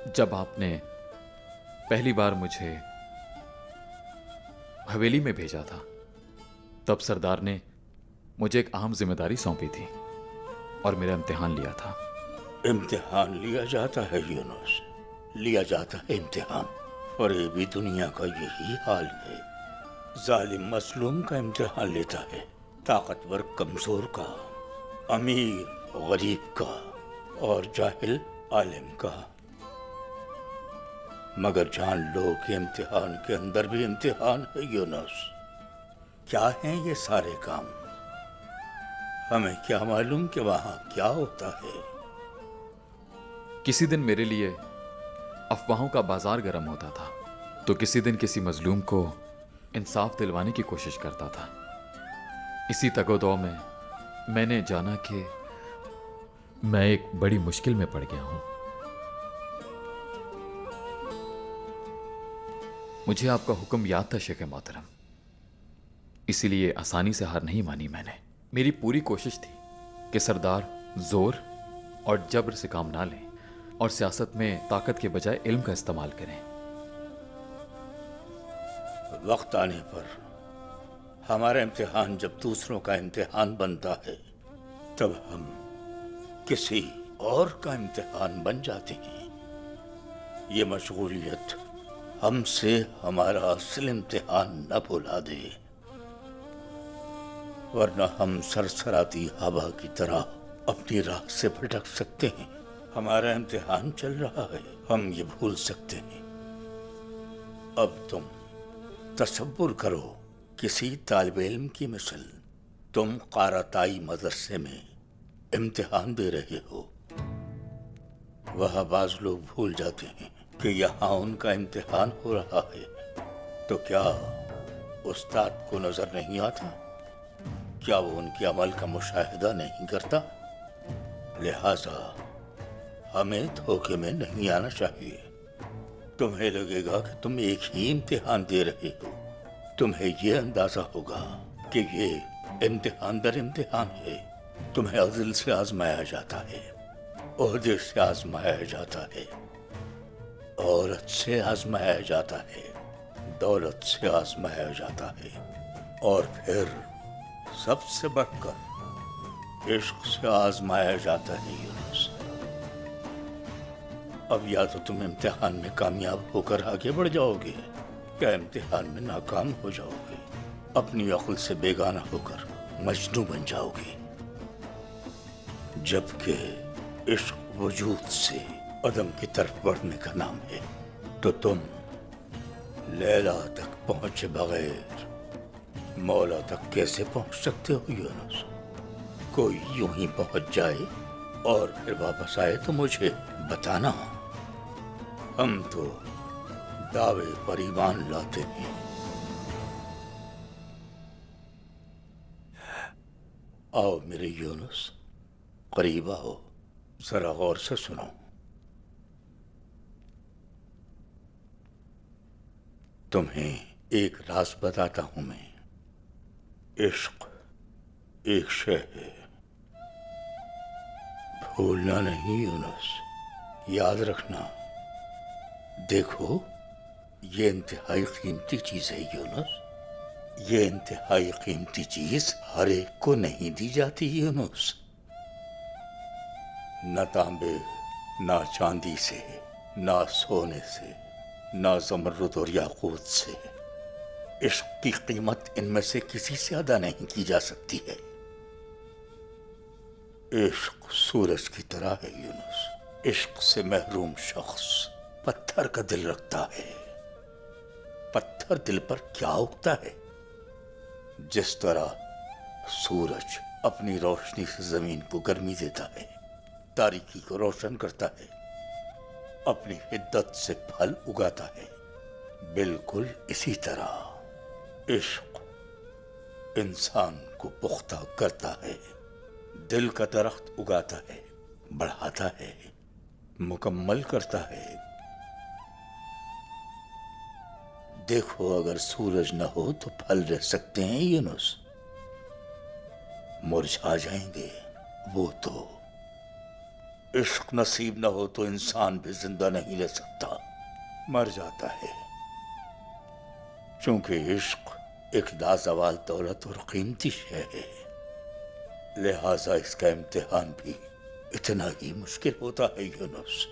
जब आपने पहली बार मुझे हवेली में भेजा था, तब सरदार ने मुझे एक अहम जिम्मेदारी सौंपी थी और मेरा इम्तिहान लिया था। इम्तिहान लिया जाता है यूनुस, लिया जाता है इम्तिहान। और ये भी दुनिया का यही हाल है। जालिम मजलूम का इम्तिहान लेता है, ताकतवर कमजोर का, अमीर गरीब का और जाहिल आलिम का। मगर जान लो कि इम्तिहान के अंदर भी इम्तिहान है यूनुस। क्या हैं ये सारे काम? हमें क्या मालूम कि वहां क्या होता है। किसी दिन मेरे लिए अफवाहों का बाजार गर्म होता था, तो किसी दिन किसी मजलूम को इंसाफ दिलवाने की कोशिश करता था। इसी तगोदौ में मैंने जाना कि मैं एक बड़ी मुश्किल में पड़ गया हूं। मुझे आपका हुक्म याद था शेख मोहतरम, इसीलिए आसानी से हार नहीं मानी मैंने। मेरी पूरी कोशिश थी कि सरदार जोर और जबर से काम ना लें और सियासत में ताकत के बजाय इल्म का इस्तेमाल करें। वक्त आने पर हमारा इम्तिहान जब दूसरों का इम्तिहान बनता है, तब हम किसी और का इम्तिहान बन जाते हैं। ये मशगूलियत हमसे हमारा असल इम्तिहान न भुला दे, वरना हम सरसराती हवा की तरह अपनी राह से भटक सकते हैं। हमारा इम्तिहान चल रहा है, हम ये भूल सकते हैं। अब तुम तसव्वुर करो, किसी तालिब इल्म की मिसल तुम क़ाराताई मदरसे में इम्तिहान दे रहे हो। वह बाज लोग भूल जाते हैं कि यहाँ उनका इम्तिहान हो रहा है, तो क्या उस्ताद को नजर नहीं आता? क्या वो उनके अमल का मुशाहिदा नहीं करता? लिहाजा हमें धोखे में नहीं आना चाहिए। तुम्हें लगेगा कि तुम एक ही इम्तिहान दे रहे हो, तुम्हें ये अंदाजा होगा कि ये इम्तिहान दर इम्तिहान है। तुम्हें अदल से आजमाया जाता है, ओहदे से आजमाया जाता है, औरत से आजमाया जाता है, दौलत से आजमाया जाता है, और फिर सबसे बढ़कर इश्क से आजमाया जाता है यूनुस। अब या तो तुम इम्तिहान में कामयाब होकर आगे बढ़ जाओगे, या इम्तिहान में नाकाम हो जाओगे, अपनी अक्ल से बेगाना होकर मजनू बन जाओगे। जबकि इश्क वजूद से अदम की तरफ बढ़ने का नाम है, तो तुम लैला तक पहुंचे बगैर मौला तक कैसे पहुंच सकते हो यूनुस? कोई यूं ही पहुंच जाए और फिर वापस आए तो मुझे बताना। हम तो दावे पर ईमान लाते हैं। आओ मेरे यूनुस, करीब आओ, जरा गौर से सुनो। तुम्हें एक राज बताता हूं मैं। इश्क एक शय है, भूलना नहीं यूनुस, याद रखना। देखो, ये इंतहाई कीमती चीज है यूनुस। ये इंतहाई कीमती चीज हर एक को नहीं दी जाती यूनुस। न तांबे, न चांदी से, न सोने से, न ज़मरुद और याकूत से। इश्क की कीमत इनमें से किसी से अदा नहीं की जा सकती है। इश्क सूरज की तरह है यूनुस। इश्क से महरूम शख्स पत्थर का दिल रखता है। पत्थर दिल पर क्या उगता है? जिस तरह सूरज अपनी रोशनी से जमीन को गर्मी देता है, तारीकी को रोशन करता है, अपनी हिद्दत से फल उगाता है, बिल्कुल इसी तरह इश्क इंसान को पुख्ता करता है, दिल का दरख्त उगाता है, बढ़ाता है, मुकम्मल करता है। देखो, अगर सूरज न हो तो फल रह सकते हैं यूनुस, मुरझा जाएंगे। वो तो عشق نصیب نہ ہو تو انسان بھی زندہ نہیں رہ سکتا، مر جاتا ہے، چونکہ عشق ایک لازوال دولت اور قیمتی شے ہے، لہذا اس کا امتحان بھی اتنا ہی مشکل ہوتا ہے یونس۔